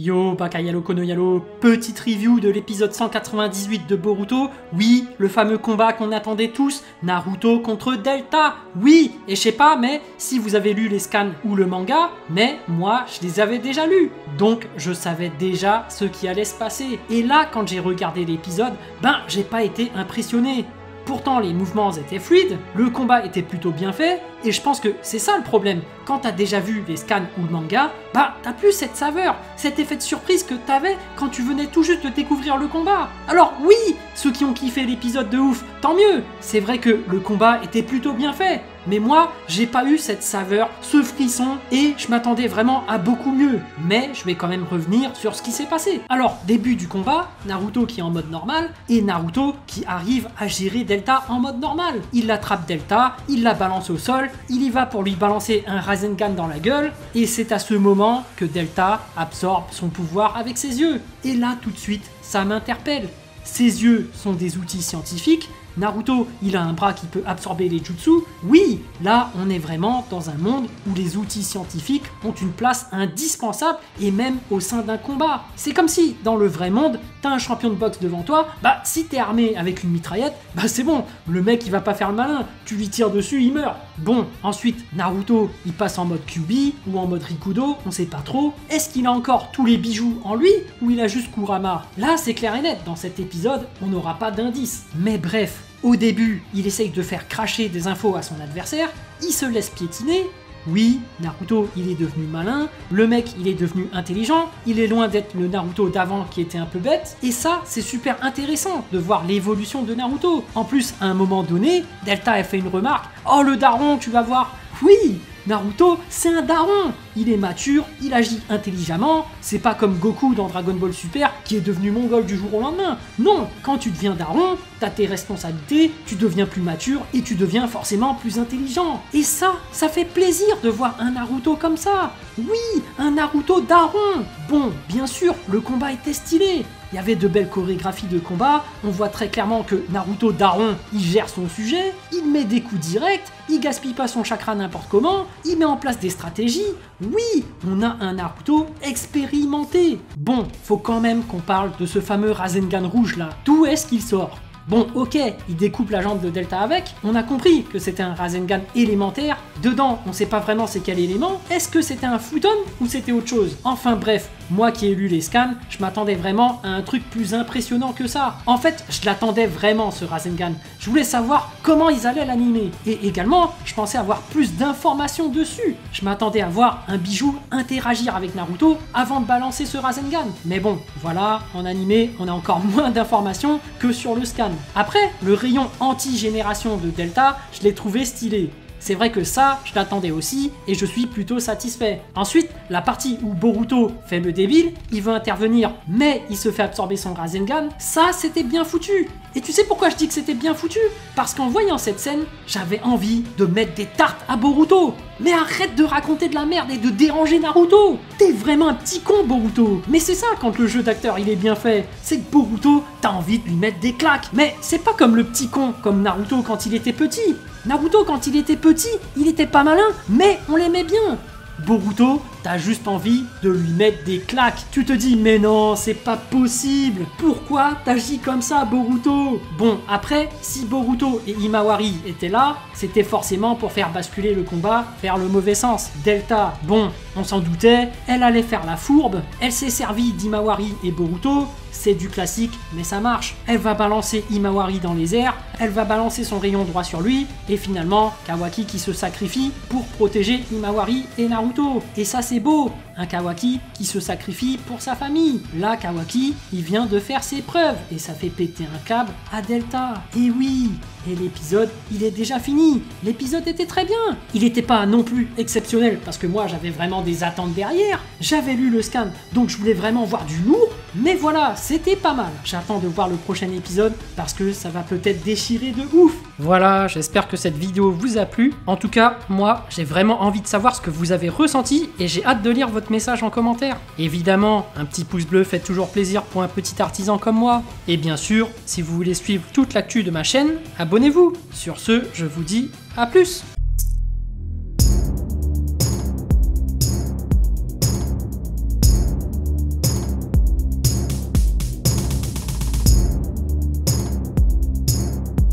Yo, Bakayalo Konoyalo, petite review de l'épisode 198 de Boruto. Oui, le fameux combat qu'on attendait tous, Naruto contre Delta. Oui, et je sais pas, mais si vous avez lu les scans ou le manga, mais moi, je les avais déjà lus. Donc, je savais déjà ce qui allait se passer. Et là, quand j'ai regardé l'épisode, j'ai pas été impressionné. Pourtant, les mouvements étaient fluides, le combat était plutôt bien fait, et je pense que c'est ça le problème. Quand t'as déjà vu les scans ou le manga, t'as plus cette saveur, cet effet de surprise que t'avais quand tu venais tout juste de découvrir le combat. Alors oui, ceux qui ont kiffé l'épisode de ouf, tant mieux. C'est vrai que le combat était plutôt bien fait, mais moi, j'ai pas eu cette saveur, ce frisson, et je m'attendais vraiment à beaucoup mieux. Mais je vais quand même revenir sur ce qui s'est passé. Alors, début du combat, Naruto qui est en mode normal, et Naruto qui arrive à gérer Delta en mode normal. Il attrape Delta, il la balance au sol, il y va pour lui balancer un Rasengan dans la gueule, et c'est à ce moment que Delta absorbe son pouvoir avec ses yeux. Et là, tout de suite, ça m'interpelle. Ses yeux sont des outils scientifiques. Naruto, il a un bras qui peut absorber les jutsu. Oui, là, on est vraiment dans un monde où les outils scientifiques ont une place indispensable et même au sein d'un combat. C'est comme si, dans le vrai monde, t'as un champion de boxe devant toi, si t'es armé avec une mitraillette, c'est bon, le mec il va pas faire le malin, tu lui tires dessus, il meurt. Bon, ensuite, Naruto, il passe en mode Kyuubi ou en mode Rikudo, on sait pas trop. Est-ce qu'il a encore tous les bijoux en lui ou il a juste Kurama? Là, c'est clair et net, dans cet épisode, on n'aura pas d'indice. Mais bref, au début, il essaye de faire cracher des infos à son adversaire, il se laisse piétiner. Oui, Naruto, il est devenu malin, le mec, il est devenu intelligent, il est loin d'être le Naruto d'avant qui était un peu bête, et ça, c'est super intéressant de voir l'évolution de Naruto. En plus, à un moment donné, Delta a fait une remarque, « Oh le daron, tu vas voir !» Oui, Naruto, c'est un daron. Il est mature, il agit intelligemment. C'est pas comme Goku dans Dragon Ball Super qui est devenu mongol du jour au lendemain. Non, quand tu deviens daron, t'as tes responsabilités, tu deviens plus mature et tu deviens forcément plus intelligent. Et ça fait plaisir de voir un Naruto comme ça. Oui, un Naruto daron. Bon, bien sûr, le combat était stylé. Il y avait de belles chorégraphies de combat, on voit très clairement que Naruto daron, il gère son sujet, il met des coups directs, il gaspille pas son chakra n'importe comment, il met en place des stratégies. Oui, on a un Naruto expérimenté. Bon, faut quand même qu'on parle de ce fameux Rasengan rouge là. D'où est-ce qu'il sort ? Bon, ok, il découpe la jambe de Delta avec, on a compris que c'était un Rasengan élémentaire, dedans, on sait pas vraiment c'est quel élément, est-ce que c'était un futon ou c'était autre chose? Enfin bref, moi qui ai lu les scans, je m'attendais vraiment à un truc plus impressionnant que ça. En fait, je l'attendais vraiment ce Rasengan, je voulais savoir comment ils allaient l'animer, et également, je pensais avoir plus d'informations dessus. Je m'attendais à voir un bijou interagir avec Naruto avant de balancer ce Rasengan. Mais bon, voilà, en animé, on a encore moins d'informations que sur le scan. Après, le rayon anti-génération de Delta, je l'ai trouvé stylé. C'est vrai que ça, je l'attendais aussi, et je suis plutôt satisfait. Ensuite, la partie où Boruto fait le débile, il veut intervenir, mais il se fait absorber son Rasengan, ça c'était bien foutu. Et tu sais pourquoi je dis que c'était bien foutu? Parce qu'en voyant cette scène, j'avais envie de mettre des tartes à Boruto. Mais arrête de raconter de la merde et de déranger Naruto. T'es vraiment un petit con, Boruto. Mais c'est ça quand le jeu d'acteur il est bien fait. C'est que Boruto, t'as envie de lui mettre des claques. Mais c'est pas comme le petit con, comme Naruto quand il était petit. Naruto quand il était petit, il était pas malin, mais on l'aimait bien. Boruto, t'as juste envie de lui mettre des claques. Tu te dis, mais non, c'est pas possible. Pourquoi t'agis comme ça, Boruto? Bon, après, si Boruto et Himawari étaient là, c'était forcément pour faire basculer le combat vers le mauvais sens. Delta, bon, on s'en doutait, elle allait faire la fourbe, elle s'est servie d'Himawari et Boruto, c'est du classique, mais ça marche. Elle va balancer Himawari dans les airs, elle va balancer son rayon droit sur lui, et finalement, Kawaki qui se sacrifie pour protéger Himawari et Naruto. Et ça c'est beau, un Kawaki qui se sacrifie pour sa famille. Là, Kawaki, il vient de faire ses preuves, et ça fait péter un câble à Delta. Et oui, et l'épisode, il est déjà fini. L'épisode était très bien. Il n'était pas non plus exceptionnel, parce que moi j'avais vraiment des attentes derrière. J'avais lu le scan, donc je voulais vraiment voir du lourd. Mais voilà, c'était pas mal. J'attends de voir le prochain épisode, parce que ça va peut-être déchirer de ouf. Voilà, j'espère que cette vidéo vous a plu. En tout cas, moi, j'ai vraiment envie de savoir ce que vous avez ressenti, et j'ai hâte de lire votre message en commentaire. Évidemment, un petit pouce bleu fait toujours plaisir pour un petit artisan comme moi. Et bien sûr, si vous voulez suivre toute l'actu de ma chaîne, abonnez-vous. Sur ce, je vous dis à plus.